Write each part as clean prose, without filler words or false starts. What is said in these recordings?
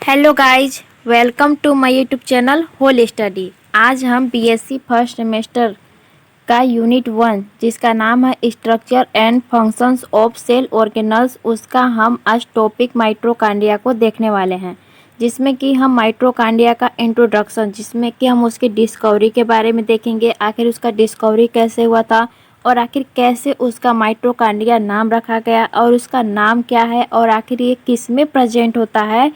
Hello guys, welcome to my YouTube channel whole study. आज हम BSc first semester का unit 1 जिसका नाम है structure and functions of cell organelles, उसका हम आज टॉपिक माइटोकॉन्ड्रिया को देखने वाले हैं। जिसमें कि हम माइटोकॉन्ड्रिया का इंट्रोडक्शन, जिसमें कि हम उसकी डिस्कवरी के बारे में देखेंगे, आखिर उसका डिस्कवरी कैसे हुआ था और आखिर कैसे उसका माइटोकॉन्ड्रिया नाम रखा गया और उसका नाम क्या है और आखिर ये किस में प्रेजेंट होता है,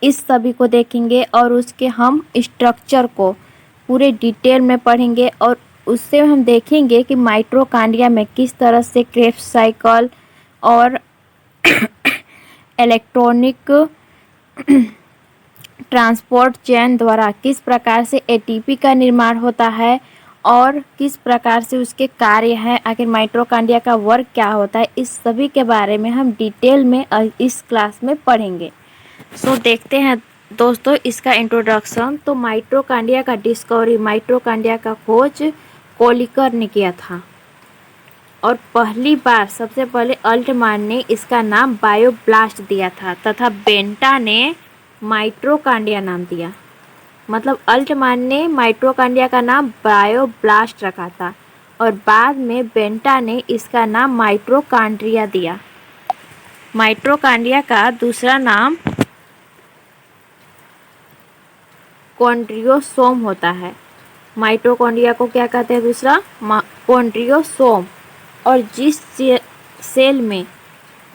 इस सभी को देखेंगे। और उसके हम स्ट्रक्चर को पूरे डिटेल में पढ़ेंगे और उससे हम देखेंगे कि माइटोकॉन्ड्रिया में किस तरह से क्रेब्स साइकिल और इलेक्ट्रॉनिक ट्रांसपोर्ट चेन द्वारा किस प्रकार से एटीपी का निर्माण होता है और किस प्रकार से उसके कार्य हैं, आखिर माइटोकॉन्ड्रिया का वर्क क्या होता है, इस सभी के बारे में हम डिटेल में इस क्लास में पढ़ेंगे। सो देखते हैं दोस्तों इसका इंट्रोडक्शन। तो माइटोकॉन्ड्रिया का डिस्कवरी, माइटोकॉन्ड्रिया का खोज कोलिकर ने किया था और पहली बार सबसे पहले अल्टमान ने इसका नाम बायोब्लास्ट दिया था तथा बेंटा ने माइटोकॉन्ड्रिया नाम दिया। मतलब अल्टमान ने माइटोकॉन्ड्रिया का नाम बायोब्लास्ट रखा था और बाद में बेंटा ने इसका नाम माइटोकॉन्ड्रिया दिया। माइटोकॉन्ड्रिया का दूसरा नाम कॉन्ड्रियोसोम होता है। माइटोकॉन्ड्रिया को क्या कहते हैं दूसरा? कॉन्ड्रियोसोम। और जिस सेल में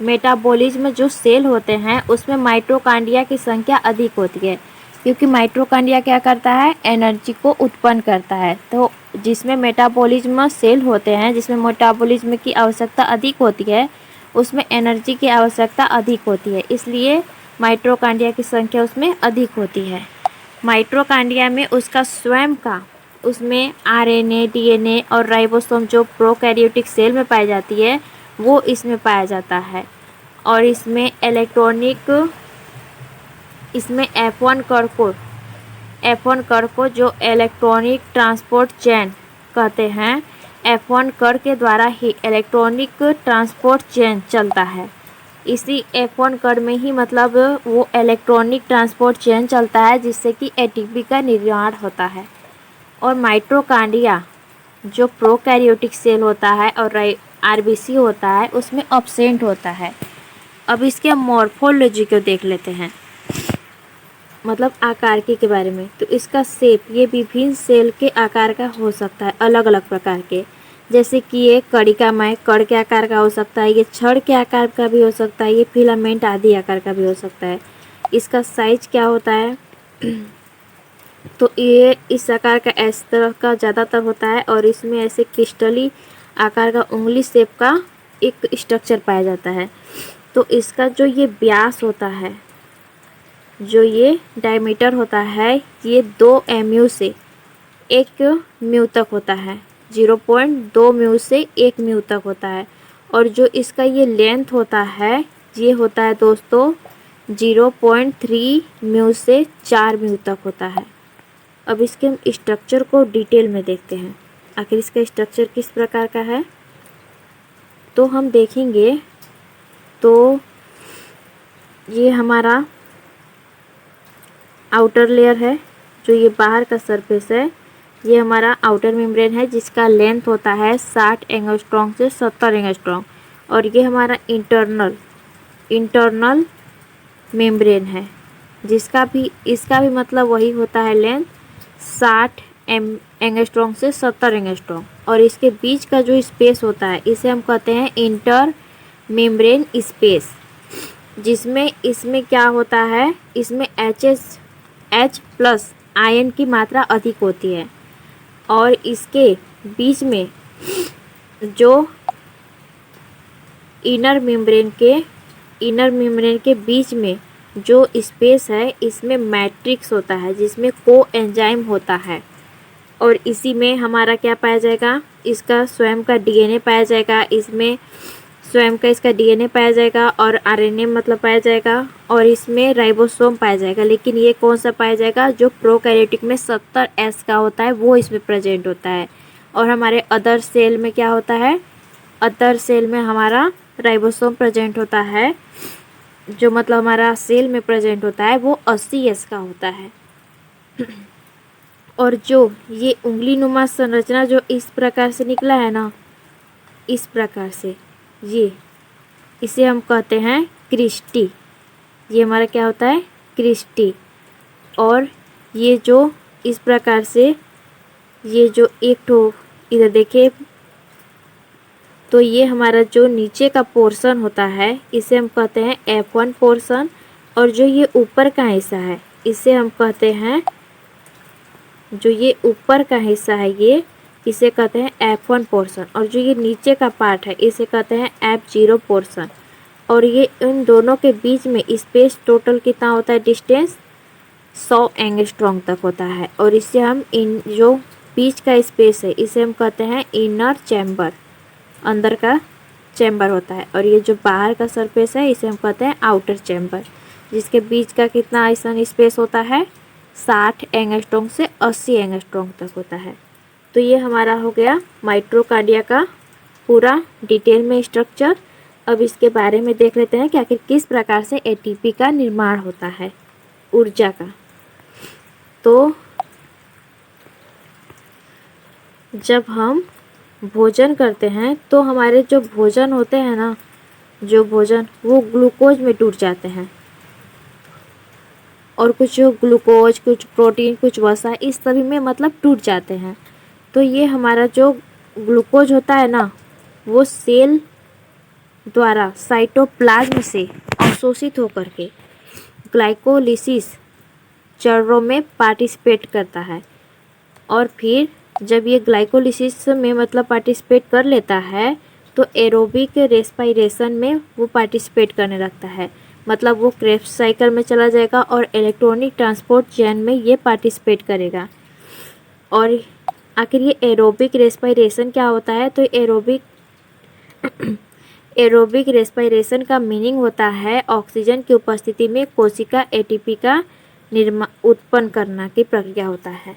मेटाबॉलिज्म जो सेल होते हैं उसमें माइटोकॉन्ड्रिया की संख्या अधिक होती है, क्योंकि माइटोकॉन्ड्रिया क्या करता है? एनर्जी को उत्पन्न करता है। तो जिसमें मेटाबॉलिज्म सेल होते हैं, जिसमें मेटाबॉलिज्म की आवश्यकता अधिक होती है, उसमें एनर्जी की आवश्यकता अधिक होती है, इसलिए माइटोकॉन्ड्रिया की संख्या उसमें अधिक होती है। माइटोकॉन्ड्रिया में उसका स्वयं का, उसमें आरएनए, डीएनए और राइबोसोम जो प्रोकैरियोटिक सेल में पाई जाती है वो इसमें पाया जाता है। और इसमें इलेक्ट्रॉनिक, इसमें F1 कण को जो इलेक्ट्रॉनिक ट्रांसपोर्ट चेन कहते हैं, F1 कण के द्वारा ही इलेक्ट्रॉनिक ट्रांसपोर्ट चेन चलता है। इसी F1 कण में ही मतलब वो इलेक्ट्रॉनिक ट्रांसपोर्ट चेन चलता है जिससे कि एटीपी का निर्माण होता है। और माइटोकॉन्ड्रिया जो प्रोकैरियोटिक सेल होता है और आरबीसी होता है उसमें अब्सेंट होता है। अब इसके मॉर्फोलॉजी को देख लेते हैं, मतलब आकार के बारे में। तो इसका शेप ये विभिन्न सेल के आकार का हो सकता है, अलग अलग प्रकार के, जैसे कि ये कणिकामय कण के आकार का हो सकता है, ये छड़ के आकार का भी हो सकता है, ये फिलामेंट आदि आकार का भी हो सकता है। इसका साइज क्या होता है? तो ये इस आकार का इस तरह का ज़्यादातर होता है और इसमें ऐसे क्रिस्टली आकार का उंगली शेप का एक स्ट्रक्चर पाया जाता है। तो इसका जो ये व्यास होता है, जो ये डायमीटर होता है, ये 2 mu से 1 म्यू तक होता है, 0.2 म्यू से 1 म्यू तक होता है। और जो इसका ये लेंथ होता है, ये होता है दोस्तों 0.3 म्यू से 4 म्यू तक होता है। अब इसके हम स्ट्रक्चर को डिटेल में देखते हैं, आखिर इसका स्ट्रक्चर किस प्रकार का है। तो हम देखेंगे तो ये हमारा आउटर लेयर है, जो ये बाहर का सरफेस है, ये हमारा आउटर मेम्ब्रेन है जिसका लेंथ होता है 60 एंगस्ट्रॉम से 70 एंगस्ट्रॉम। और ये हमारा इंटरनल मेम्ब्रेन है जिसका भी, इसका भी मतलब वही होता है, लेंथ 60 एंगस्ट्रॉम से 70 एंगस्ट्रॉम। और इसके बीच का जो स्पेस होता है इसे हम कहते हैं इंटर मेम्ब्रेन स्पेस, जिसमें इसमें क्या होता है, इसमें H+ आयन की मात्रा अधिक होती है। और इसके बीच में जो इनर मेम्ब्रेन के बीच में जो स्पेस है, इसमें मैट्रिक्स होता है जिसमें कोएंजाइम होता है। और इसी में हमारा क्या पाया जाएगा? इसका स्वयं का डीएनए पाया जाएगा, इसमें स्वयं का इसका डीएनए पाया जाएगा और आरएनए मतलब पाया जाएगा, और इसमें राइबोसोम पाया जाएगा। लेकिन ये कौन सा पाया जाएगा? जो प्रोकैरियोटिक में 70S का होता है वो इसमें प्रेजेंट होता है। और हमारे अदर सेल में क्या होता है? अदर सेल में हमारा राइबोसोम प्रेजेंट होता है जो मतलब हमारा सेल में प्रेजेंट होता है वो 80S का होता है। और जो ये उंगली नुमा संरचना जो इस प्रकार से निकला है ना, इस प्रकार से, ये इसे हम कहते हैं क्रिस्टी। ये हमारा क्या होता है, क्रिस्टी। और ये जो इस प्रकार से, ये जो एक ठो इधर देखिए, तो ये हमारा जो नीचे का पोर्शन होता है इसे हम कहते हैं F1 पोर्शन। और जो ये ऊपर का हिस्सा है इसे हम कहते हैं, जो ये ऊपर का हिस्सा है ये इसे कहते हैं F1 पोर्शन। और जो ये नीचे का पार्ट है इसे कहते हैं F0 पोर्शन। और ये इन दोनों के बीच में स्पेस टोटल कितना होता है, डिस्टेंस 100 एंगस्ट्रॉम तक होता है। और इसे हम इन जो बीच का स्पेस है इसे हम कहते हैं इनर चैम्बर, अंदर का चैम्बर होता है। और ये जो बाहर का सरफेस है इसे हम कहते हैं आउटर चैम्बर, जिसके बीच का कितना ऐसा स्पेस होता है, 60 एंगस्ट्रॉम से 80 एंगस्ट्रॉम तक होता है। तो ये हमारा हो गया माइटोकॉन्ड्रिया का पूरा डिटेल में स्ट्रक्चर। अब इसके बारे में देख लेते हैं कि आखिर किस प्रकार से एटीपी का निर्माण होता है, ऊर्जा का। तो जब हम भोजन करते हैं तो हमारे जो भोजन होते हैं ना, जो भोजन वो ग्लूकोज में टूट जाते हैं। और कुछ ग्लूकोज, कुछ प्रोटीन, कुछ वसा, इस सभी में मतलब टूट जाते हैं। तो ये हमारा जो ग्लूकोज होता है ना, वो सेल द्वारा साइटोप्लाज्म से अवशोषित होकर के ग्लाइकोलिसिस चरणों में पार्टिसिपेट करता है। और फिर जब ये ग्लाइकोलिसिस में मतलब पार्टिसिपेट कर लेता है तो एरोबिक रेस्पिरेशन में वो पार्टिसिपेट करने लगता है, मतलब वो क्रेब्स साइकिल में चला जाएगा और इलेक्ट्रॉनिक ट्रांसपोर्ट चेन में ये पार्टिसिपेट करेगा। और आखिर ये एरोबिक रेस्पिरेशन क्या होता है, तो एरोबिक रेस्पिरेशन का मीनिंग होता है ऑक्सीजन की उपस्थिति में कोशिका एटीपी का उत्पन्न करना की प्रक्रिया होता है।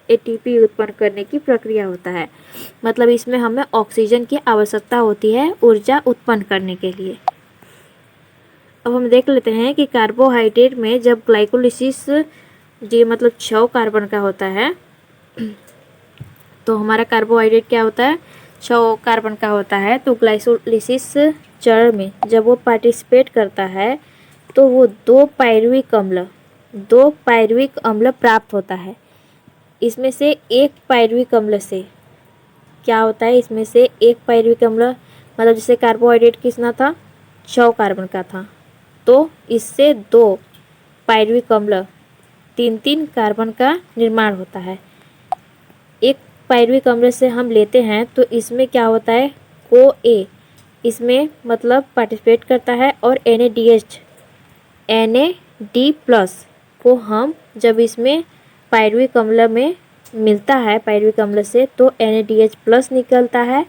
एटीपी उत्पन्न करने की प्रक्रिया होता है, मतलब इसमें हमें ऑक्सीजन की आवश्यकता होती है ऊर्जा उत्पन्न करने के लिए। अब हम देख लेते हैं कि कार्बोहाइड्रेट में जब ग्लाइकोलिसिस ये मतलब 6 कार्बन का होता है, तो हमारा कार्बोहाइड्रेट क्या होता है, 6 कार्बन का होता है। तो ग्लाइकोलिसिस चरण में जब वो पार्टिसिपेट करता है तो वो 2 पायरुविक अम्ल प्राप्त होता है। इसमें से एक पायरुविक अम्ल से क्या होता है, इसमें से एक पायरुविक अम्ल मतलब जैसे कार्बोहाइड्रेट कितना था, 6 कार्बन का था, तो इससे 2 पायरुविक अम्ल 3-3 कार्बन का निर्माण होता है। एक पायरुविक अम्ल से हम लेते हैं तो इसमें क्या होता है, CoA इसमें मतलब पार्टिसिपेट करता है। और NAD+ को हम जब इसमें पायरुविक अम्ल में मिलता है पायरुविक अम्ल से तो NADH+ निकलता है।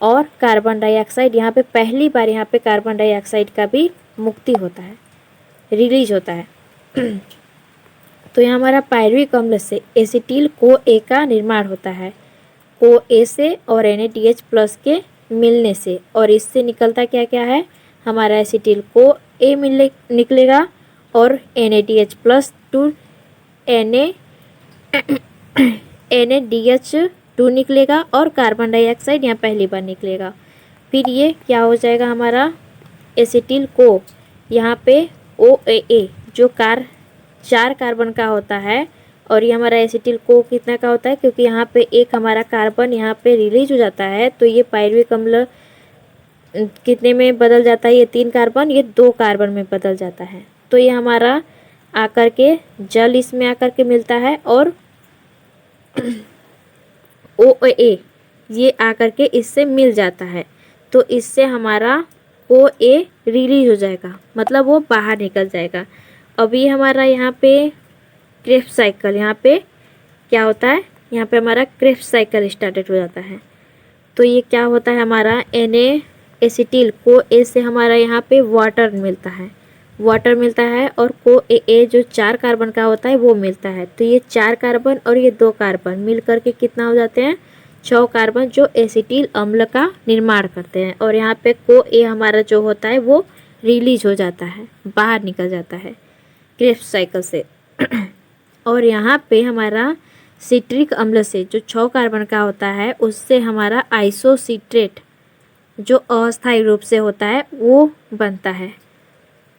और कार्बन डाइऑक्साइड यहाँ पे पहली बार यहाँ पे कार्बन डाइऑक्साइड का भी मुक्ति होता है, रिलीज होता है। तो यहाँ हमारा पायरुविक अम्ल से एसिटिल CoA का निर्माण होता है, CoA से और NADH+ के मिलने से। और इससे निकलता क्या क्या है, हमारा एसिटिल CoA निकलेगा और NADH+ टू NaDH2 निकलेगा और कार्बन डाइऑक्साइड यहाँ पहली बार निकलेगा। फिर ये क्या हो जाएगा, हमारा एसिटिल को यहाँ पे OAA जो 4 कार्बन का होता है। और ये हमारा एसिटिल को कितना का होता है, क्योंकि यहाँ पे एक हमारा कार्बन यहाँ पे रिलीज हो जाता है तो ये पायरुविक अम्ल कितने में बदल जाता है, ये 3 कार्बन ये 2 कार्बन में बदल जाता है। तो ये हमारा आकर के जल इसमें आकर के मिलता है और OA ये आकर के इससे मिल जाता है। तो इससे हमारा OA रिलीज हो जाएगा, मतलब वो बाहर निकल जाएगा। अभी हमारा यहाँ पे क्रेब्स साइकिल, यहाँ पे क्या होता है, यहाँ पे हमारा क्रेब्स साइकिल स्टार्टेड हो जाता है। तो ये क्या होता है, हमारा एसिटिल CoA से हमारा यहाँ पे वाटर मिलता है और CoA जो 4 कार्बन का होता है वो मिलता है। तो ये 4 कार्बन और ये 2 कार्बन मिल करके कितना हो जाते हैं, 6 कार्बन जो एसिटिल अम्ल का निर्माण करते हैं। और यहाँ पे CoA हमारा जो होता है वो रिलीज हो जाता है, बाहर निकल जाता है क्रेब्स साइकिल से। और यहाँ पे हमारा सिट्रिक अम्ल से जो 6 कार्बन का होता है उससे हमारा आइसोसिट्रेट जो अस्थायी रूप से होता है वो बनता है,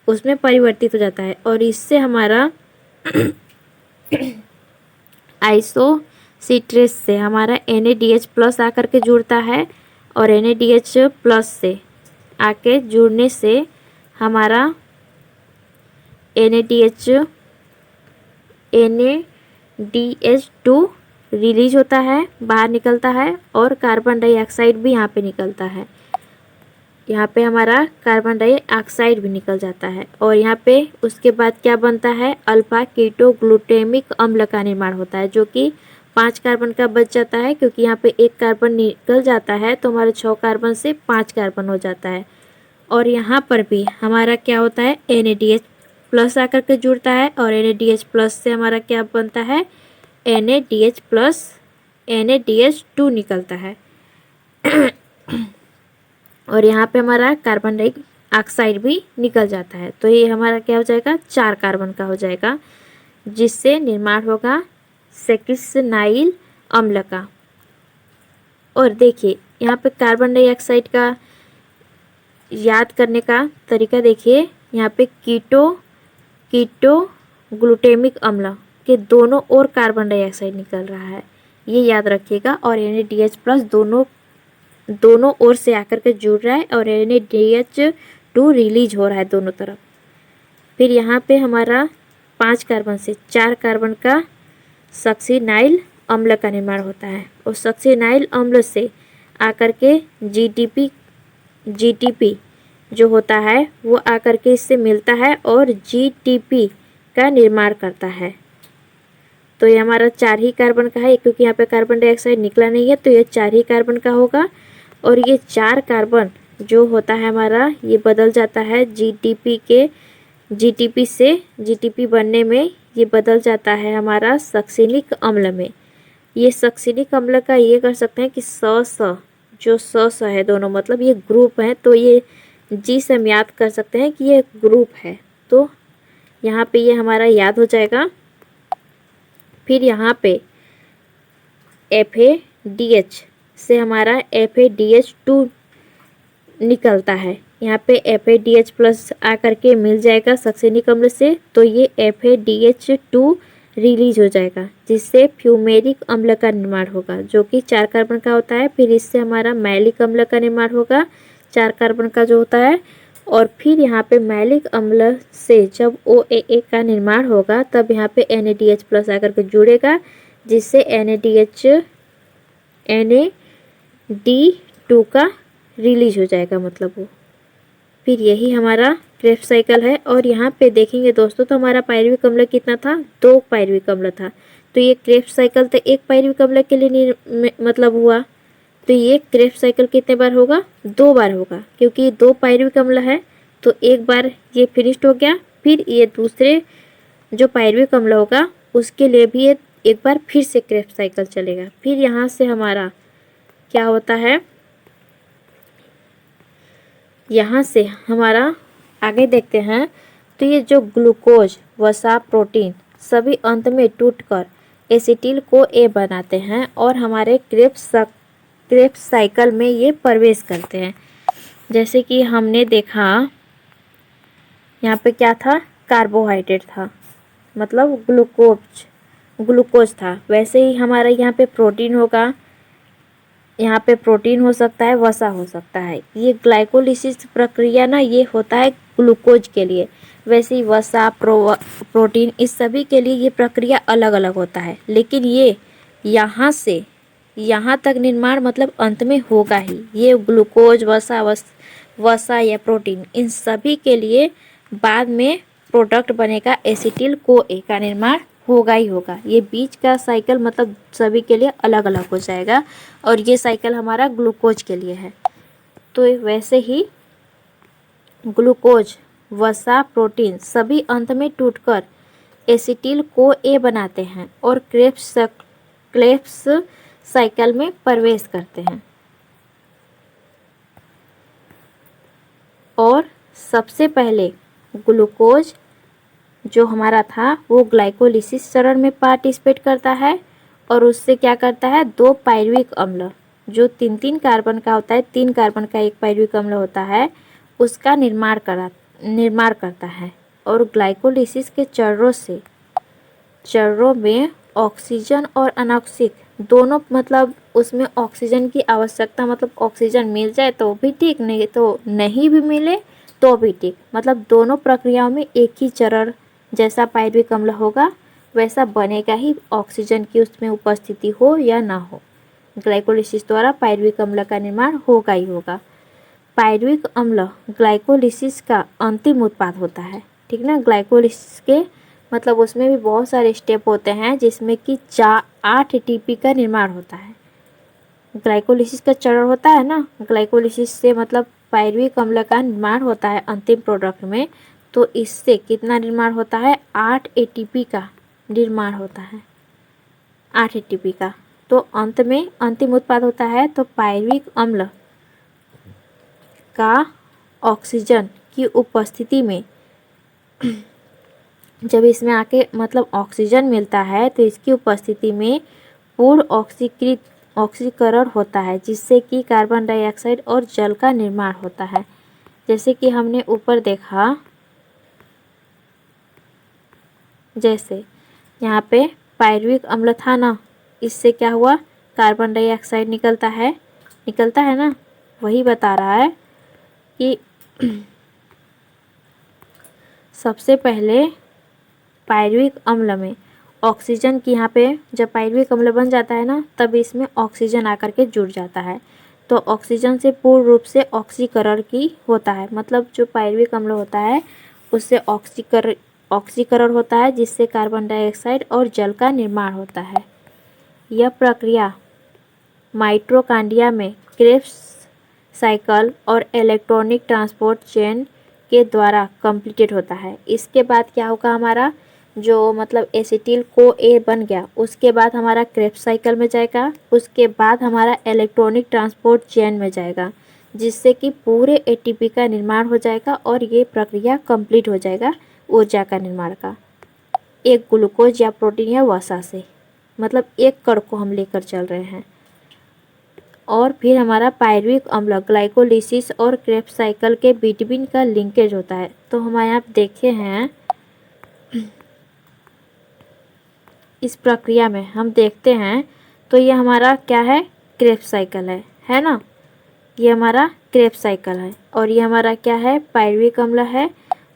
उसमें परिवर्तित हो जाता है। और इससे हमारा आइसोसिट्रेट से हमारा NADH+ आकर के जुड़ता है और NADH+ से आके जुड़ने से हमारा NADH2 रिलीज होता है, बाहर निकलता है और कार्बन डाइऑक्साइड भी यहाँ पे निकलता है। यहाँ पे हमारा कार्बन डाइऑक्साइड भी निकल जाता है और यहाँ पे उसके बाद क्या बनता है, अल्फा कीटोग्लूटामिक अम्ल का निर्माण होता है जो कि 5 कार्बन का बच जाता है, क्योंकि यहाँ पे 1 कार्बन निकल जाता है तो हमारे 6 कार्बन से 5 कार्बन हो जाता है। और यहाँ पर भी हमारा क्या होता है, NADH+ आकर के जुड़ता है और NADH+ से हमारा क्या बनता है, NADH+ NADH2 निकलता है। और यहाँ पे हमारा कार्बन डाइऑक्साइड भी निकल जाता है, तो ये हमारा क्या हो जाएगा, 4 कार्बन का हो जाएगा, जिससे निर्माण होगा सेकिसनाइल अम्ल का। और देखिए यहाँ पे कार्बन डाइऑक्साइड का याद करने का तरीका देखिए, यहाँ पे कीटोग्लूटामिक अम्ल के दोनों ओर कार्बन डाइऑक्साइड निकल रहा है, ये याद रखिएगा। और NADH+ दोनों ओर से आकर के जुड़ रहा है और NADH2 रिलीज हो रहा है दोनों तरफ। फिर यहाँ पे हमारा 5 कार्बन से 4 कार्बन का सक्सिनाइल अम्ल का निर्माण होता है और सक्सिनाइल अम्ल से आकर के GTP जो होता है वो आकर के इससे मिलता है और GTP का निर्माण करता है। तो ये हमारा 4 ही कार्बन का है, क्योंकि यहाँ पे कार्बन डाइऑक्साइड निकला नहीं है तो ये 4 ही कार्बन का होगा। और ये 4 कार्बन जो होता है हमारा, ये बदल जाता है GTP से GTP बनने में ये बदल जाता है हमारा सक्सिनिक अम्ल में। ये सक्सिनिक अम्ल का ये कर सकते हैं कि जो स है दोनों, मतलब ये ग्रुप है, तो ये G से हम याद कर सकते हैं कि ये ग्रुप है, तो यहाँ पे ये हमारा याद हो जाएगा। फिर यहाँ पे FADH से हमारा FADH2 निकलता है, यहाँ पे FADH+ आकर के मिल जाएगा सक्सिनिक अम्ल से, तो ये FADH2 रिलीज हो जाएगा, जिससे फ्यूमेरिक अम्ल का निर्माण होगा जो कि 4 कार्बन का होता है। फिर इससे हमारा मैलिक अम्ल का निर्माण होगा 4 कार्बन का जो होता है। और फिर यहाँ पे मैलिक अम्ल से जब OAA का निर्माण होगा तब यहाँ पे NADH+ आकर के जुड़ेगा, जिससे NAD2 का रिलीज हो जाएगा, मतलब वो। फिर यही हमारा क्रेब्स साइकिल है। और यहाँ पे देखेंगे दोस्तों तो हमारा पायरुविक अम्ल कितना था, 2 पायरुविक अम्ल था, तो ये क्रेब्स साइकिल तो 1 पायरुविक अम्ल के लिए मतलब हुआ, तो ये क्रेब्स साइकिल कितने बार होगा, 2 बार होगा, क्योंकि 2 पायरुविक अम्ल है तो 1 बार ये फिनिश्ड हो गया। फिर ये दूसरे जो पायरुविक अम्ल होगा उसके लिए भी ये 1 बार फिर से क्रेब्स साइकिल चलेगा। फिर यहाँ से हमारा क्या होता है, यहाँ से हमारा आगे देखते हैं, तो ये जो ग्लूकोज, वसा, प्रोटीन सभी अंत में टूटकर एसिटिल को A बनाते हैं और हमारे क्रेब्स साइकिल में ये प्रवेश करते हैं। जैसे कि हमने देखा यहाँ पे क्या था, कार्बोहाइड्रेट था, मतलब ग्लूकोज था, वैसे ही हमारा यहाँ पे प्रोटीन होगा, यहाँ पे प्रोटीन हो सकता है, वसा हो सकता है। ये ग्लाइकोलिसिस प्रक्रिया ना ये होता है ग्लूकोज के लिए, वैसे ही वसा, प्रोटीन इस सभी के लिए ये प्रक्रिया अलग अलग होता है, लेकिन ये यहाँ से यहाँ तक निर्माण मतलब अंत में होगा ही। ये ग्लूकोज, वसा या प्रोटीन इन सभी के लिए बाद में प्रोडक्ट बनेगा एसिटिल को A का निर्माण होगा ही होगा। ये बीच का साइकिल मतलब सभी के लिए अलग अलग हो जाएगा और ये साइकिल हमारा ग्लूकोज के लिए है। तो वैसे ही ग्लूकोज, वसा, प्रोटीन सभी अंत में टूटकर एसिटिल को A बनाते हैं और क्रेब्स साइकिल में प्रवेश करते हैं और सबसे पहले ग्लूकोज जो हमारा था वो ग्लाइकोलिसिस चरण में पार्टिसिपेट करता है और उससे क्या करता है, 2 पायरुविक अम्ल जो 3-3 कार्बन का होता है, 3 कार्बन का एक पायरुविक अम्ल होता है, उसका निर्माण करता है। और ग्लाइकोलिसिस के चरणों में ऑक्सीजन और अनॉक्सिक दोनों, मतलब उसमें ऑक्सीजन की आवश्यकता, मतलब ऑक्सीजन मिल जाए तो भी ठीक, नहीं तो नहीं भी मिले तो भी ठीक, मतलब दोनों प्रक्रियाओं में एक ही चरण जैसा पायरुविक अम्ल होगा वैसा बनेगा ही, ऑक्सीजन की उसमें उपस्थिति हो या ना हो। ग्लाइकोलिसिस द्वारा पायरुविक अम्ल का निर्माण होगा ही होगा। पायरुविक अम्ल ग्लाइकोलिसिस का अंतिम उत्पाद होता है, ठीक ना। ग्लाइकोलिसिस के मतलब उसमें भी बहुत सारे स्टेप होते हैं जिसमें कि 8 एटीपी का निर्माण होता है। ग्लाइकोलिसिस का चरण होता है ना, ग्लाइकोलिसिस से मतलब पायरुविक अम्ल का निर्माण होता है अंतिम प्रोडक्ट में, तो इससे कितना निर्माण होता है, 8 एटीपी का निर्माण होता है, 8 एटीपी का। तो अंत में अंतिम उत्पाद होता है तो पायरुविक अम्ल का ऑक्सीजन की उपस्थिति में जब इसमें आके मतलब ऑक्सीजन मिलता है तो इसकी उपस्थिति में पूर्ण ऑक्सीकरण होता है, जिससे कि कार्बन डाइऑक्साइड और जल का निर्माण होता है। जैसे कि हमने ऊपर देखा, जैसे यहाँ पे पायरुविक अम्ल था ना, इससे क्या हुआ, कार्बन डाइऑक्साइड निकलता है ना, वही बता रहा है कि सबसे पहले पायरुविक अम्ल में ऑक्सीजन की, यहाँ पे जब पायरुविक अम्ल बन जाता है ना तब इसमें ऑक्सीजन आकर के जुड़ जाता है, तो ऑक्सीजन से पूर्ण रूप से ऑक्सीकरण की होता है, मतलब जो पायरुविक अम्ल होता है उससे ऑक्सीकरण होता है, जिससे कार्बन डाइऑक्साइड और जल का निर्माण होता है। यह प्रक्रिया माइटोकॉन्ड्रिया में क्रेब्स साइकिल और इलेक्ट्रॉनिक ट्रांसपोर्ट चेन के द्वारा कंप्लीटेड होता है। इसके बाद क्या होगा, हमारा जो मतलब एसिटिल को ए बन गया, उसके बाद हमारा क्रेब्स साइकिल में जाएगा, उसके बाद हमारा इलेक्ट्रॉनिक ट्रांसपोर्ट चेन में जाएगा, जिससे कि पूरे एटीपी का निर्माण हो जाएगा और ये प्रक्रिया कंप्लीट हो जाएगा ऊर्जा का निर्माण का, एक ग्लूकोज या प्रोटीन या वसा से, मतलब एक कण को हम लेकर चल रहे हैं। और फिर हमारा पायरुविक अम्ल ग्लाइकोलिसिस और क्रेब्स साइकिल के बिटवीन का लिंकेज होता है। तो हम यहाँ देखे हैं इस प्रक्रिया में हम देखते हैं तो ये हमारा क्या है, क्रेब्स साइकिल है ना, ये हमारा क्रेब्स साइकिल है और ये हमारा क्या है, पायरुविक अम्ल है,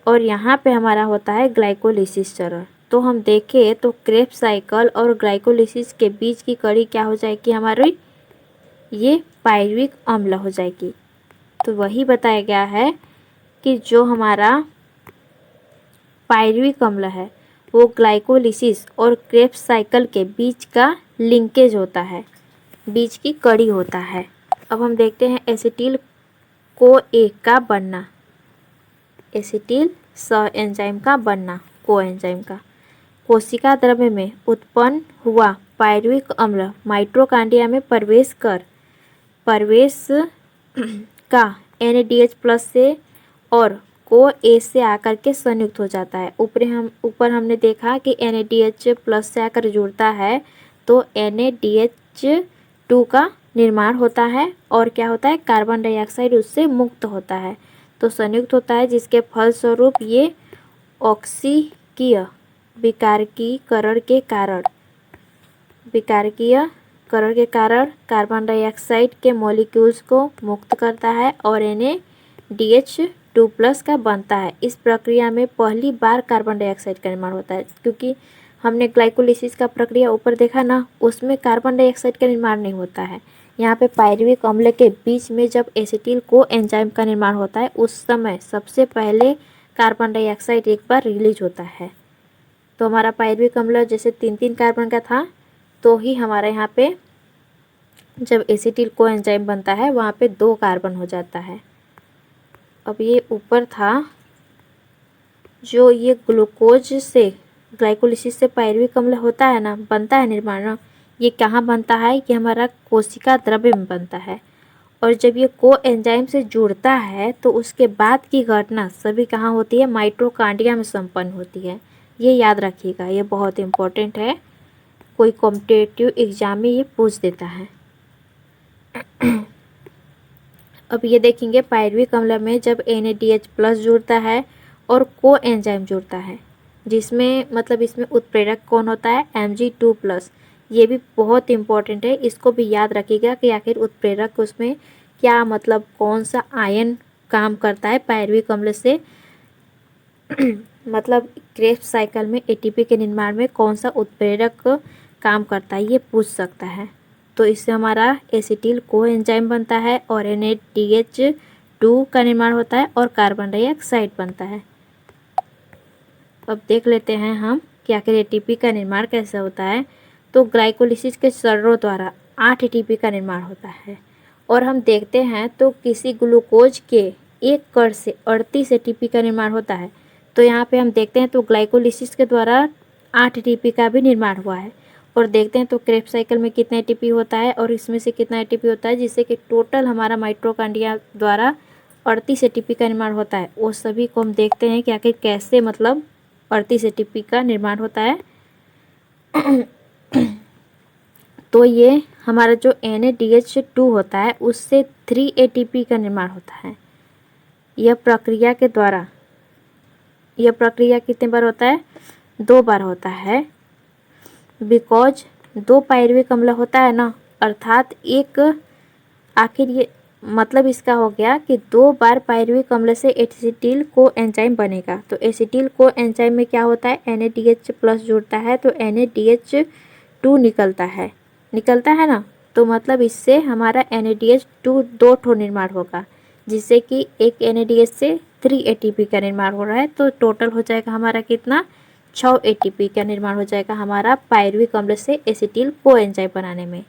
और यहाँ पे हमारा होता है ग्लाइकोलिसिस चरण। तो हम देखें तो क्रेब्स साइकिल और ग्लाइकोलिसिस के बीच की कड़ी क्या हो जाएगी हमारी, ये पायरुविक अम्ल हो जाएगी। तो वही बताया गया है कि जो हमारा पायरुविक अम्ल है वो ग्लाइकोलिसिस और क्रेब्स साइकिल के बीच का लिंकेज होता है, बीच की कड़ी होता है। अब हम देखते हैं एसिटिल को ए का बनना, एसिटिल सह एंजाइम का बनना, को एंजाइम का। कोशिका द्रव्य में उत्पन्न हुआ पायरुविक अम्ल माइटोकॉन्ड्रिया में प्रवेश का NADH+ से और को ए से आकर के संयुक्त हो जाता है। ऊपर हमने देखा कि NADH+ से आकर जुड़ता है तो NADH2 का निर्माण होता है और क्या होता है, कार्बन डाइऑक्साइड उससे मुक्त होता है, तो संयुक्त होता है, जिसके फलस्वरूप ये ऑक्सीकीय विकारकीकरण के कारण कार्बन डाइऑक्साइड के मॉलिक्यूल्स को मुक्त करता है और NADH2+ का बनता है। इस प्रक्रिया में पहली बार कार्बन डाइऑक्साइड का निर्माण होता है, क्योंकि हमने ग्लाइकोलिसिस का प्रक्रिया ऊपर देखा ना, उसमें कार्बन डाइऑक्साइड का निर्माण नहीं होता है। यहाँ पे पायरुविक अम्ल के बीच में जब एसिटिल को एंजाइम का निर्माण होता है उस समय सबसे पहले कार्बन डाइऑक्साइड एक बार रिलीज होता है। तो हमारा पायरुविक अम्ल जैसे 3-3 कार्बन का था, तो ही हमारे यहाँ पे जब एसिटिल को एंजाइम बनता है वहाँ पे 2 कार्बन हो जाता है। अब ये ऊपर था जो ये ग्लूकोज से ग्लाइकोलिसिस से पायरुविक अम्ल होता है ना, बनता है निर्माण, ये कहाँ बनता है, ये हमारा कोशिका द्रव्य में बनता है और जब ये को एंजाइम से जुड़ता है तो उसके बाद की घटना सभी कहाँ होती है, माइटोकॉन्ड्रिया में संपन्न होती है। ये याद रखिएगा, ये बहुत इम्पोर्टेंट है, कोई कॉम्पिटिटिव एग्जाम में ये पूछ देता है। अब ये देखेंगे पायरुविक अम्ल में जब NADH+ जुड़ता है और को एंजाइम जुड़ता है, जिसमें मतलब इसमें उत्प्रेरक कौन होता है, Mg2+। ये भी बहुत इम्पोर्टेंट है, इसको भी याद रखिएगा कि आखिर उत्प्रेरक उसमें क्या मतलब कौन सा आयन काम करता है पायरुविक अम्ल से मतलब क्रेब्स साइकिल में ATP के निर्माण में कौन सा उत्प्रेरक काम करता है, ये पूछ सकता है। तो इससे हमारा एसिटिल को एंजाइम बनता है और NADH2 का निर्माण होता है और कार्बन डाइऑक्साइड बनता है। अब देख लेते हैं हम कि आखिर ATP का निर्माण कैसे होता है। तो ग्लाइकोलिसिस के चरणों द्वारा 8 ATP का निर्माण होता है और हम देखते हैं तो किसी ग्लूकोज के एक कण से 38 ATP का निर्माण होता है। तो यहाँ पे हम देखते हैं तो ग्लाइकोलिसिस के द्वारा 8 ATP का भी निर्माण हुआ है और देखते हैं तो क्रेब्स साइकिल में कितना ATP होता है और इसमें से कितना ATP होता है, जिससे कि टोटल हमारा माइटोकॉन्ड्रिया द्वारा 38 ATP का निर्माण होता है। वो सभी को हम देखते हैं कि आखिर कैसे मतलब 38 ATP का निर्माण होता है। तो ये हमारा जो NADH2 होता है उससे 3 ATP का निर्माण होता है। यह प्रक्रिया कितने बार होता है, 2 बार होता है, बिकॉज 2 पायरुविक अम्ल होता है ना, अर्थात एक आखिर ये मतलब इसका हो गया कि 2 बार पायरुविक अम्ल से एसिटिल को एंजाइम बनेगा। तो एसिटिल को एंजाइम में क्या होता है, NADH+ जुड़ता है तो NADH2 निकलता है ना। तो मतलब इससे हमारा NADH2 2 ठो निर्माण होगा, जिससे कि एक NADH से 3 ATP का निर्माण हो रहा है। तो टोटल हो जाएगा हमारा कितना, 6 ATP का निर्माण हो जाएगा हमारा पायरुविक अम्ल से एसिटिल को एंजाइम बनाने में।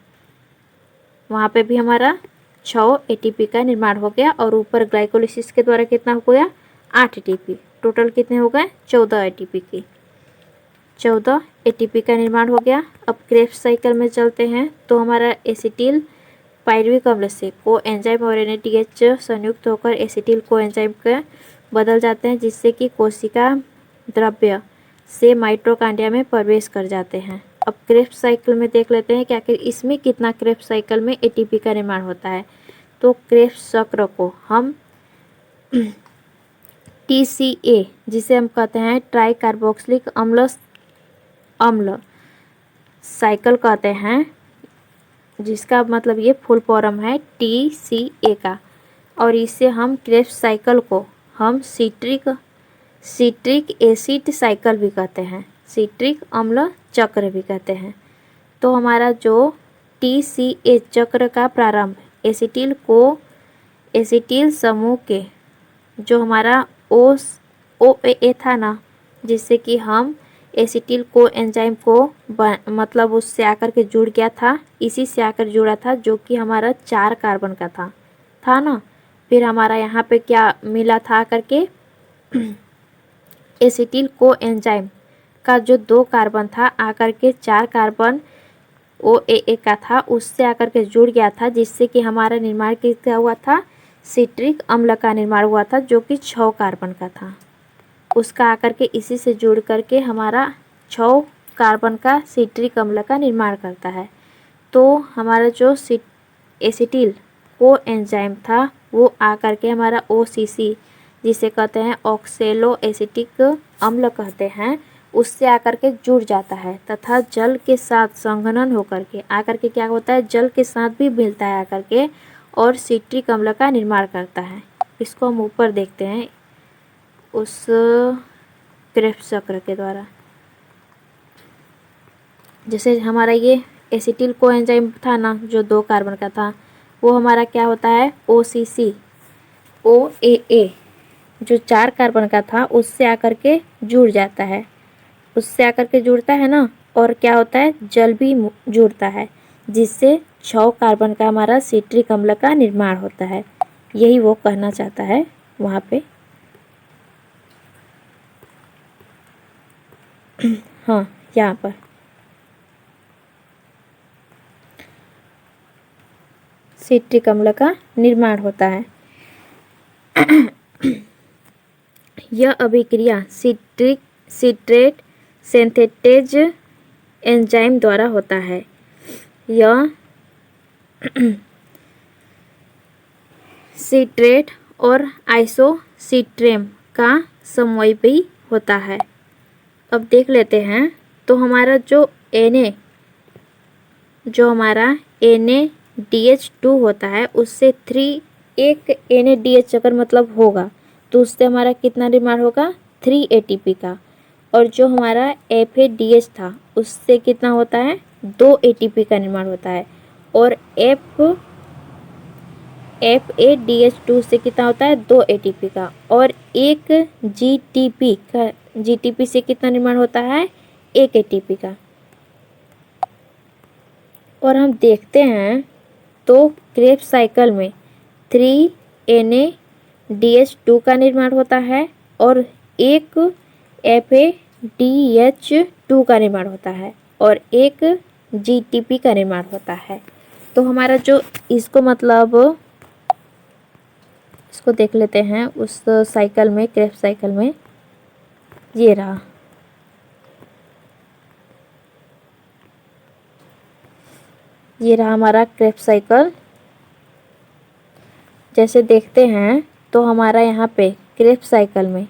वहाँ पे भी हमारा 6 ATP का निर्माण हो गया और ऊपर ग्लाइकोलिसिस के द्वारा कितना हो गया, 8 ATP। टोटल कितने हो गए, 14 ATP का निर्माण हो गया। अब क्रेब्स साइकिल में चलते हैं तो हमारा एसिटिल पायरुविक अम्ल से को एंजाइम और NADH संयुक्त होकर एसिटिल को एंजाइम का बदल जाते हैं, जिससे कि कोशिका द्रव्य से माइटोकॉन्ड्रिया में प्रवेश कर जाते हैं। अब क्रेब्स साइकिल में देख लेते हैं कि आखिर इसमें कितना क्रेब्स साइकिल में ATP का निर्माण होता है। तो क्रेब्स चक्र को हम TCA, जिसे हम कहते हैं ट्राई कार्बोक्सिलिक अम्ल साइकिल कहते हैं, जिसका मतलब ये फुल फॉर्म है TCA का। और इससे हम क्रेब्स साइकिल को हम सिट्रिक एसिड साइकिल भी कहते हैं, सिट्रिक अम्ल चक्र भी कहते हैं। तो हमारा जो TCA चक्र का प्रारंभ एसिटिल समूह के जो हमारा OAA था ना, जिससे कि हम एसिटिल को एंजाइम को मतलब उससे आकर के जुड़ गया था, इसी से आकर जुड़ा था, जो कि हमारा 4 कार्बन का था ना। फिर हमारा यहाँ पे क्या मिला था आकर के एसिटिल को एंजाइम का जो 2 कार्बन था आकर के 4 कार्बन OAA का था, उससे आकर के जुड़ गया था, जिससे कि हमारा निर्माण किसका हुआ था, सिट्रिक अम्ल का निर्माण हुआ था, जो कि 6 कार्बन का था। उसका आकर के इसी से जुड़ करके हमारा 6 कार्बन का सिट्रिक अम्ल का निर्माण करता है। तो हमारा जो एसिटिल को एंजाइम था वो आकर के हमारा OCC, जिसे कहते हैं ऑक्सेलो एसिटिक अम्ल कहते हैं, उससे आकर के जुड़ जाता है तथा जल के साथ संघनन होकर के आकर के क्या होता है, जल के साथ भी मिलता है आकर के और सिट्रिक अम्ल का निर्माण करता है। इसको हम ऊपर देखते हैं उस क्रेब्स चक्र के द्वारा। जैसे हमारा ये एसिटिल को एंजाइम था ना, जो 2 कार्बन का था, वो हमारा क्या होता है, OAA जो 4 कार्बन का था उससे आकर के जुड़ जाता है, उससे आकर के जुड़ता है ना, और क्या होता है, जल भी जुड़ता है, जिससे 6 कार्बन का हमारा सिट्रिक अम्ल का निर्माण होता है। यही वो कहना चाहता है वहाँ पे। हाँ, यहाँ पर सिट्रिक अम्ल का निर्माण होता है। यह अभिक्रिया सिट्रेट सिंथेटेज एंजाइम द्वारा होता है। यह सिट्रेट और आइसोसिट्रेम का समन्वय होता है। अब देख लेते हैं, तो हमारा जो NaDH2 होता है उससे एक NaDH अगर मतलब होगा तो उससे हमारा कितना निर्माण होगा, 3 ATP का। और जो हमारा FADH था उससे कितना होता है, 2 ATP का निर्माण होता है। और FADH2 से कितना होता है, 2 ATP का। और एक GTP से कितना निर्माण होता है, 1 ATP का। और हम देखते हैं तो क्रेब्स साइकिल में 3 NaDH2 का निर्माण होता है और एक FADH2 का निर्माण होता है और एक GTP का निर्माण होता है। तो हमारा जो इसको देख लेते हैं उस साइकिल में, क्रेब्स साइकिल में ये रहा। ये रहा हमारा क्रेब्स साइकिल। जैसे देखते हैं तो हमारा यहाँ पे क्रेब्स साइकिल में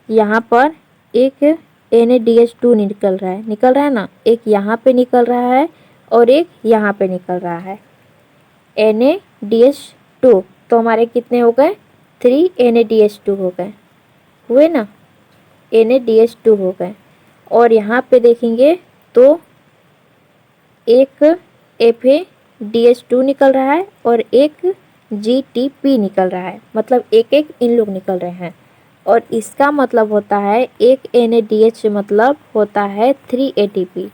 यहाँ पर एक NaDH2 निकल रहा है ना, एक यहाँ पे निकल रहा है और एक यहाँ पे निकल रहा है NaDH2। तो हमारे कितने हो गए, 3 NaDH2 हो गए, हुए ना, NaDH2 हो गए। और यहाँ पे देखेंगे तो एक FADH2 निकल रहा है और एक GTP निकल रहा है, मतलब एक एक इन लोग निकल रहे हैं। और इसका मतलब होता है एक NaDH मतलब होता है 3 ATP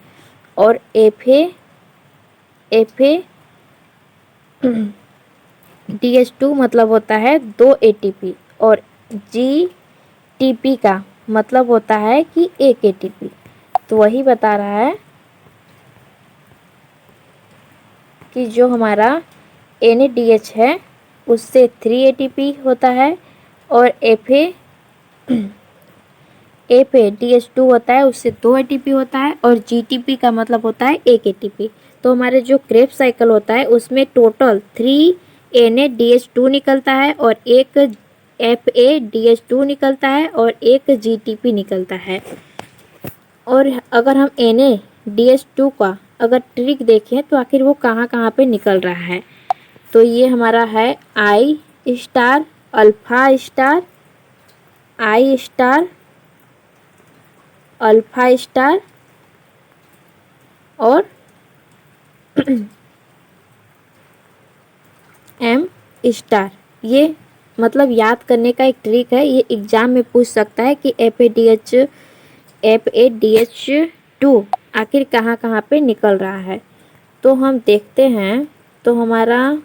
और FADH2 मतलब होता है 2 ATP और GTP का मतलब होता है कि 1 ATP। तो वही बता रहा है कि जो हमारा NaDH है उससे 3 ATP होता है और FADH2 होता है उससे 2 ATP होता है और GTP का मतलब होता है 1 ATP। तो हमारे जो क्रेब्स साइकिल होता है उसमें टोटल 3 NaDH2 निकलता है और एक FADH2 निकलता है और एक GTP निकलता है। और अगर हम NaDH2 का अगर ट्रिक देखें तो आखिर वो कहाँ कहाँ पे निकल रहा है, तो ये हमारा है I star, alpha star, I star, alpha star और M स्टार। ये मतलब याद करने का एक ट्रिक है, ये एग्जाम में पूछ सकता है कि FADH2 आखिर कहाँ कहाँ पे निकल रहा है। तो हम देखते हैं तो हमारा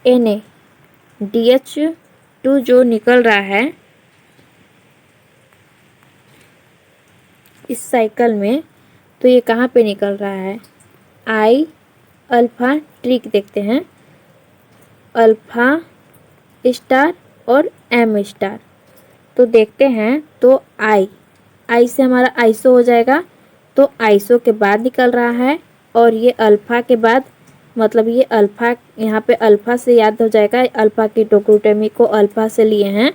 NaDH2 जो निकल रहा है इस साइकिल में, तो ये कहाँ पे निकल रहा है, I अल्फा, ट्रिक देखते हैं, अल्फा स्टार और M स्टार। तो देखते हैं तो I से हमारा आइसो हो जाएगा, तो आइसो के बाद निकल रहा है और ये अल्फा के बाद, मतलब ये अल्फा, यहाँ पे अल्फा से याद हो जाएगा, अल्फा की टोक्रोटेमी को अल्फा से लिए हैं,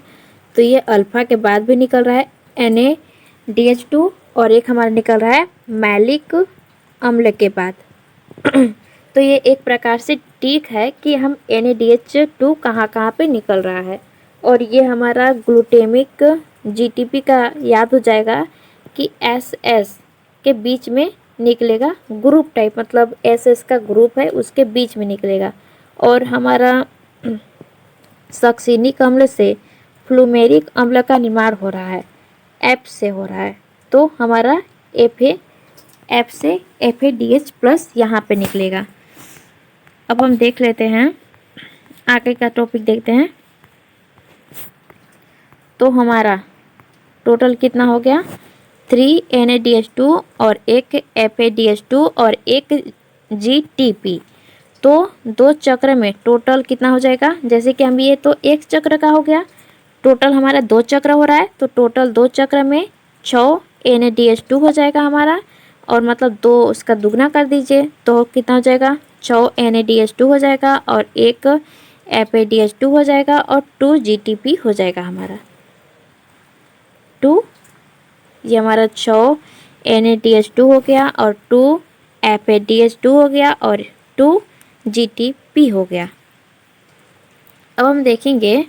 तो ये अल्फा के बाद भी निकल रहा है NaDH2 और एक हमारा निकल रहा है मैलिक अम्ल के बाद। तो ये एक प्रकार से ट्रिक है कि हम NaDH2 कहाँ कहाँ पे निकल रहा है। और ये हमारा ग्लूटेमिक GTP का याद हो जाएगा कि SS के बीच में निकलेगा, ग्रुप टाइप, मतलब SS का ग्रुप है उसके बीच में निकलेगा। और हमारा सक्सिनिक अम्ल से फ्लूमेरिक अम्ल का निर्माण हो रहा है, F से हो रहा है, तो हमारा F से FADH प्लस यहाँ पे निकलेगा। अब हम देख लेते हैं आगे का टॉपिक देखते हैं। तो हमारा टोटल कितना हो गया, 3 NADH2 और एक FADH2 और एक GTP। तो 2 चक्र में टोटल कितना हो जाएगा? जैसे कि हम ये तो एक चक्र का हो गया, टोटल हमारा 2 चक्र हो रहा है, तो टोटल 2 चक्र में 6 NADH2 हो जाएगा हमारा, और मतलब 2 उसका दुगना कर दीजिए तो कितना हो जाएगा? 6 NADH2 हो जाएगा और एक FADH2 हो जाएगा और 2 GTP हो जाएगा हमारा 2। ये हमारा 6 NADH2 हो गया और 2 FADH2 हो गया और 2 GTP हो गया। अब हम देखेंगे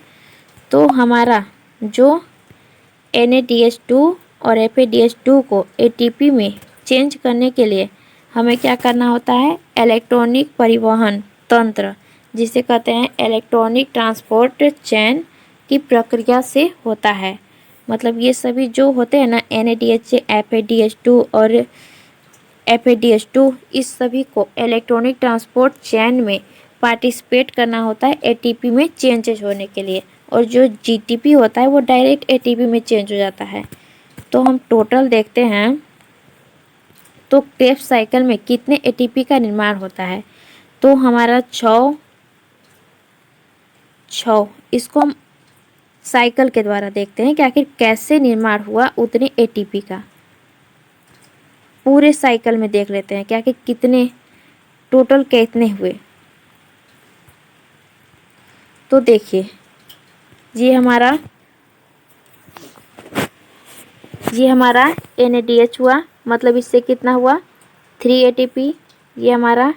तो हमारा जो NADH2 और FADH2 को ATP में चेंज करने के लिए हमें क्या करना होता है? इलेक्ट्रॉनिक परिवहन तंत्र, जिसे कहते हैं इलेक्ट्रॉनिक ट्रांसपोर्ट चेन की प्रक्रिया से होता है। मतलब ये सभी जो होते हैं ना, NADH, FADH2 और FADH2, इस सभी को इलेक्ट्रॉनिक ट्रांसपोर्ट चेन में पार्टिसिपेट करना होता है ATP में चेंजेस होने के लिए, और जो GTP होता है वो डायरेक्ट ATP में चेंज हो जाता है। तो हम टोटल देखते हैं तो क्रेब्स साइकिल में कितने ATP का निर्माण होता है? तो हमारा 6, इसको हम साइकिल के द्वारा देखते हैं कि आखिर कैसे निर्माण हुआ उतने ATP का। पूरे साइकिल में देख लेते हैं कि आखिर कितने टोटल कितने हुए। तो देखिए, ये हमारा NADH हुआ, मतलब इससे कितना हुआ? 3 ATP। ये हमारा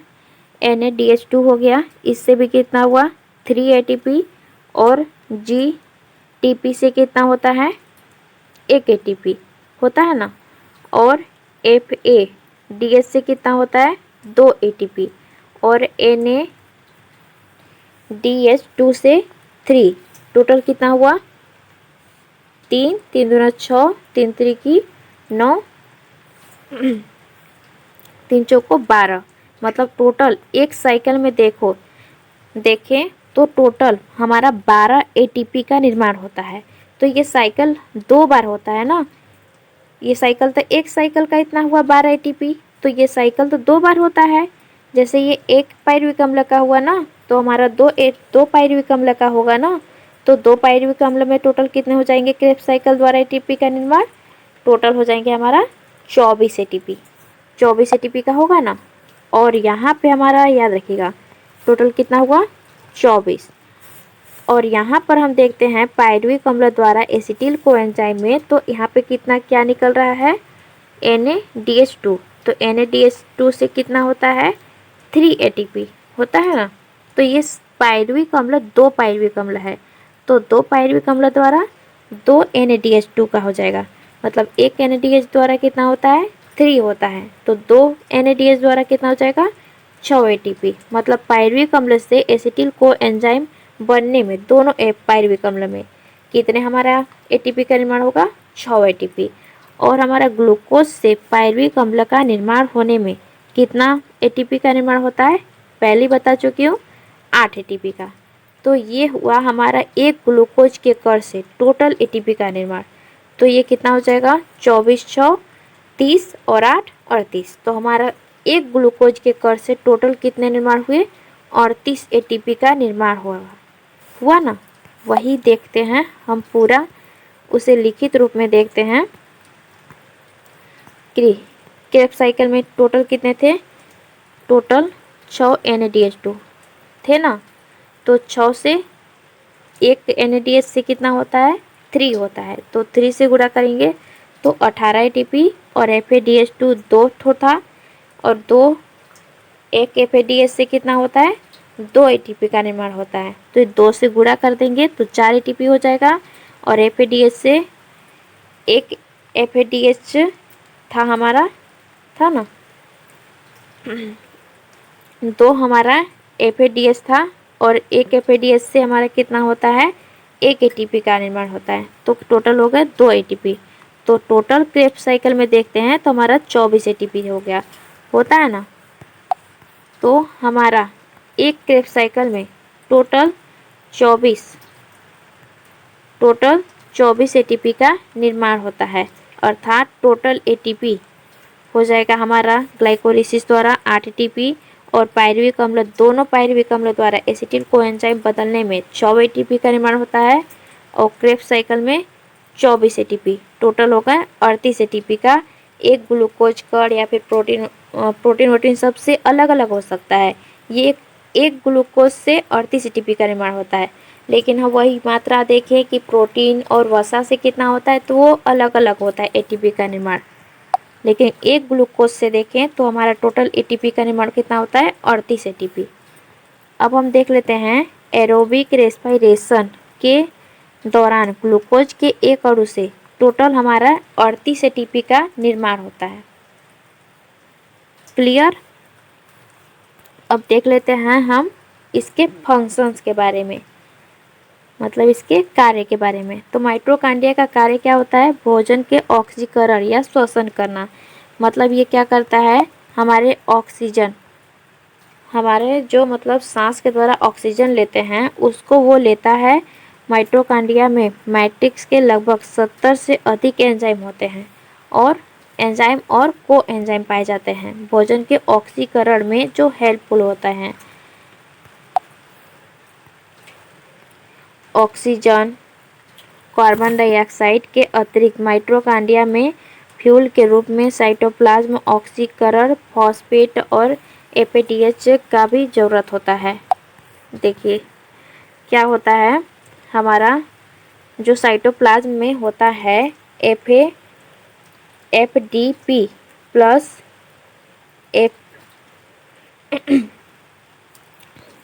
NADH2 हो गया, इससे भी कितना हुआ? 3 ATP। और GTP से कितना होता है? 1 ATP होता है ना। और FADH से कितना होता है? 2 ATP। और NADH2 से 3। टोटल कितना हुआ? 3, 3 दूना 6, 3 त्रिकी 9, 3 चौको 12। मतलब टोटल एक साइकिल में देखें तो टोटल हमारा 12 ATP का निर्माण होता है। तो ये साइकिल 2 बार होता है ना। ये साइकिल तो एक साइकिल का इतना हुआ 12 ATP, तो ये साइकिल तो 2 बार होता है। जैसे ये एक पायरुविक अम्ल का हुआ ना, तो हमारा 2 पायरुविक अम्ल का होगा ना। तो 2 पायरुविक अम्ल में टोटल कितने हो जाएंगे क्रेब्स साइकिल द्वारा ATP का निर्माण? टोटल हो जाएंगे हमारा 24 ATP। 24 ATP का होगा ना। और यहाँ पे हमारा याद रखिएगा टोटल कितना हुआ? 24। और यहाँ पर हम देखते हैं पायरुविक अम्ल द्वारा एसिटिल कोएंजाइम में, तो यहाँ पे कितना क्या निकल रहा है? NADH2। तो NADH2 से कितना होता है? 3 ATP होता है ना। तो ये पायरुविक अम्ल 2 पायरुविक अम्ल है, तो 2 पायरुविक अम्ल द्वारा 2 NADH2 का हो जाएगा। मतलब एक NADH द्वारा कितना होता है? 3 होता है। तो 2 NADH द्वारा कितना हो जाएगा? 6 ATP। मतलब पायरुविक अम्ल से एसिटिल कोएंजाइम बनने में दोनों पायरुविक अम्ल में कितने हमारा ATP का निर्माण होगा? 6 ATP। और हमारा ग्लूकोज से पायरुविक अम्ल का निर्माण होने में कितना ATP का निर्माण होता है? पहले बता चुकी हूँ, 8 ATP का। तो ये हुआ हमारा एक ग्लूकोज के कण से टोटल ATP का निर्माण। तो ये कितना हो जाएगा? 24, 6, 30 और 8, 38। तो हमारा एक ग्लूकोज के कण से टोटल कितने निर्माण हुए? 38 ATP का निर्माण हुआ ना। वही देखते हैं हम, पूरा उसे लिखित रूप में देखते हैं। क्रेब्स साइकिल में टोटल कितने थे? टोटल 6 NADH2 थे ना। तो 6 से एक NADH से कितना होता है? 3 होता है। तो 3 से गुणा करेंगे तो 18 ATP। और FADH2 2 था, और 1 FADH से कितना होता है? 2 ATP का निर्माण होता है। तो 2 से गुणा कर देंगे तो 4 ATP हो जाएगा। और FADH से एक FADH था हमारा, था ना। 2 हमारा FADH था, और एक FADH से हमारा कितना होता है? 1 ATP का निर्माण होता है। तो टोटल हो गया 2 ATP। तो टोटल क्रेब्स साइकिल में देखते हैं तो हमारा 24 ATP हो गया, होता है ना। तो हमारा एक क्रेब्स साइकिल में टोटल 24 ATP का निर्माण होता है। अर्थात टोटल एटीपी हो जाएगा हमारा ग्लाइकोलिसिस द्वारा 8 एटीपी, और पायरुविक अम्ल, दोनों पायरुविक अम्ल द्वारा एसिटिल कोएंजाइम बदलने में 24 एटीपी का निर्माण होता है, और क्रेब्स साइकिल में 24 एटीपी, टोटल होगा 38 एटीपी का। एक ग्लूकोज कण या फिर प्रोटीन वोटीन सबसे अलग अलग हो सकता है। ये एक ग्लूकोज से 38 एटीपी का निर्माण होता है, लेकिन हम वही मात्रा देखें कि प्रोटीन और वसा से कितना होता है तो वो अलग अलग होता है एटीपी का निर्माण। लेकिन एक ग्लूकोज से देखें तो हमारा टोटल एटीपी का निर्माण कितना होता है, 38 एटीपी। अब हम देख लेते हैं एरोबिक रेस्पिरेशन के दौरान ग्लूकोज के एक अणु से टोटल हमारा 38 एटीपी का निर्माण होता है। क्लियर। अब देख लेते हैं हम इसके फंक्शंस के बारे में, मतलब इसके कार्य के बारे में। तो माइटोकॉन्ड्रिया का कार्य क्या होता है, भोजन के ऑक्सीकरण या श्वसन करना। मतलब ये क्या करता है, हमारे ऑक्सीजन, हमारे जो मतलब सांस के द्वारा ऑक्सीजन लेते हैं उसको वो लेता है। माइटोकॉन्ड्रिया में मैट्रिक्स के लगभग 70 से अधिक एंजाइम होते हैं, और एंजाइम और को एंजाइम पाए जाते हैं भोजन के ऑक्सीकरण में जो हेल्पफुल होता है। ऑक्सीजन, कार्बन डाइऑक्साइड के अतिरिक्त माइटोकॉन्ड्रिया में फ्यूल के रूप में साइटोप्लाज्म ऑक्सीकरण, फॉस्फेट और एपीटीएच का भी ज़रूरत होता है। देखिए क्या होता है, हमारा जो साइटोप्लाज्म में होता है एफडीपी प्लस एफ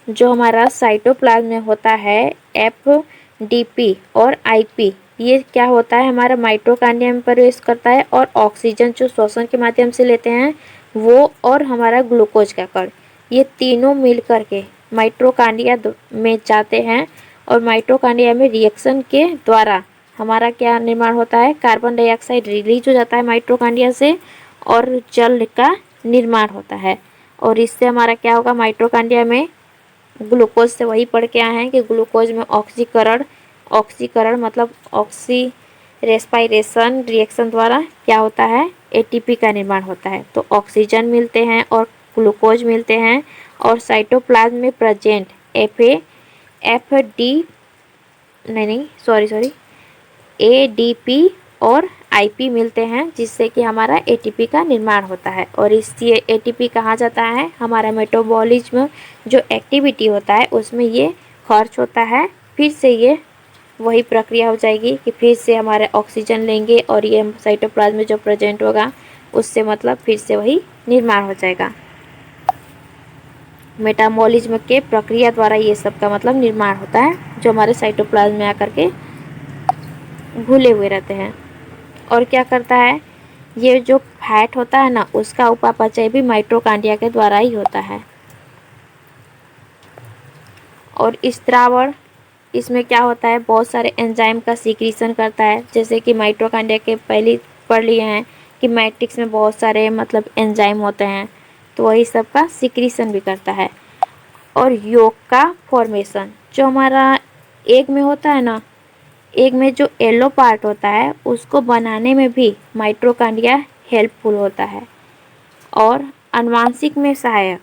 जो हमारा साइटोप्लाज्म में होता है एफडीपी और आईपी, ये क्या होता है, हमारा माइटोकॉन्ड्रिया में प्रवेश करता है और ऑक्सीजन जो श्वसन के माध्यम से लेते हैं वो, और हमारा ग्लूकोज का कण, ये तीनों मिल करके माइटोकॉन्ड्रिया में जाते हैं, और माइटोकॉन्ड्रिया में रिएक्शन के द्वारा हमारा क्या निर्माण होता है, कार्बन डाइऑक्साइड रिलीज हो जाता है माइटोकॉन्ड्रिया से, और जल का निर्माण होता है। और इससे हमारा क्या होगा, माइटोकॉन्ड्रिया में ग्लूकोज से वही पढ़ के आए हैं कि ग्लूकोज में ऑक्सीकरण मतलब ऑक्सी रेस्पिरेशन रिएक्शन द्वारा क्या होता है, एटीपी का निर्माण होता है। तो ऑक्सीजन मिलते हैं और ग्लूकोज मिलते हैं, और साइटोप्लाज्म में प्रेजेंट एडीपी और आईपी मिलते हैं, जिससे कि हमारा एटीपी का निर्माण होता है। और इससे एटीपी कहाँ जाता है, हमारा मेटाबॉलिज्म जो एक्टिविटी होता है उसमें ये खर्च होता है, फिर से ये वही प्रक्रिया हो जाएगी कि फिर से हमारे ऑक्सीजन लेंगे और ये साइटोप्लाज्म में जो प्रेजेंट होगा उससे मतलब फिर से वही निर्माण हो जाएगा। मेटाबॉलिज्म के प्रक्रिया द्वारा ये सब का मतलब निर्माण होता है, जो हमारे साइटोप्लाज्म में आकर के घुले हुए रहते हैं। और क्या करता है, ये जो फैट होता है ना उसका उपापचय भी माइटोकॉन्ड्रिया के द्वारा ही होता है। और स्त्रावण, इसमें क्या होता है, बहुत सारे एंजाइम का सीक्रेशन करता है, जैसे कि माइटोकॉन्ड्रिया के पहले पढ़ लिए हैं कि मैट्रिक्स में बहुत सारे मतलब एंजाइम होते हैं, तो वही सब का सीक्रेशन भी करता है। और यॉक का फॉर्मेशन, जो हमारा एग में होता है ना, एग में जो येलो पार्ट होता है उसको बनाने में भी माइटोकॉन्ड्रिया हेल्पफुल होता है। और आनुवांशिक में सहायक,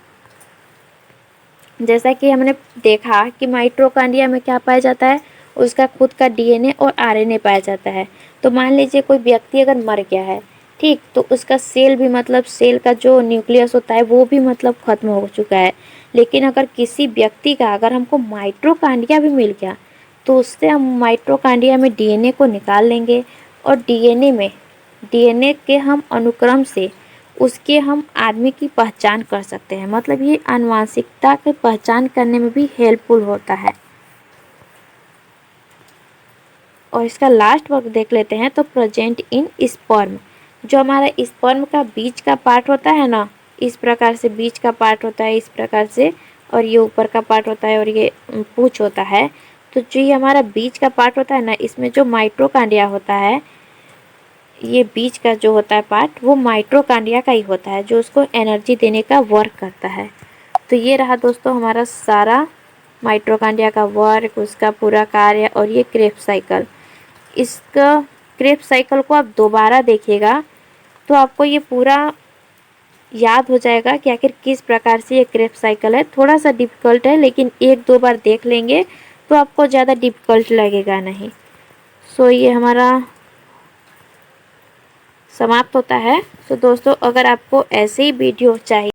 जैसा कि हमने देखा कि माइटोकॉन्ड्रिया में क्या पाया जाता है, उसका खुद का डीएनए और आरएनए पाया जाता है। तो मान लीजिए कोई व्यक्ति अगर मर गया है, ठीक, तो उसका सेल भी मतलब सेल का जो न्यूक्लियस होता है वो भी मतलब खत्म हो चुका है। लेकिन अगर किसी व्यक्ति का अगर हमको माइटोकॉन्ड्रिया भी मिल गया तो उससे हम माइटोकॉन्ड्रिया में डीएनए को निकाल लेंगे, और डीएनए के हम अनुक्रम से उसके हम आदमी की पहचान कर सकते हैं। मतलब ये आनुवांशिकता की पहचान करने में भी हेल्पफुल होता है। और इसका लास्ट वर्क देख लेते हैं, तो प्रेजेंट इन स्पर्म, जो हमारा स्पर्म का बीच का पार्ट होता है ना, इस प्रकार से बीच का पार्ट होता है इस प्रकार से, और ये ऊपर का पार्ट होता है और ये पूंछ होता है। तो जो ये हमारा बीच का पार्ट होता है ना, इसमें जो माइटोकॉन्ड्रिया होता है, ये बीच का जो होता है पार्ट वो माइटोकॉन्ड्रिया का ही होता है, जो उसको एनर्जी देने का वर्क करता है। तो ये रहा दोस्तों हमारा सारा माइटोकॉन्ड्रिया का वर्क, उसका पूरा कार्य और ये क्रेब्स साइकिल। इसका क्रेब्स साइकिल को आप दोबारा देखिएगा तो आपको ये पूरा याद हो जाएगा कि आखिर किस प्रकार से ये क्रेब्स साइकिल है। थोड़ा सा डिफ़िकल्ट है, लेकिन एक दो बार देख लेंगे तो आपको ज़्यादा डिफ़िकल्ट लगेगा नहीं। सो ये हमारा समाप्त होता है। सो दोस्तों, अगर आपको ऐसे ही वीडियो चाहिए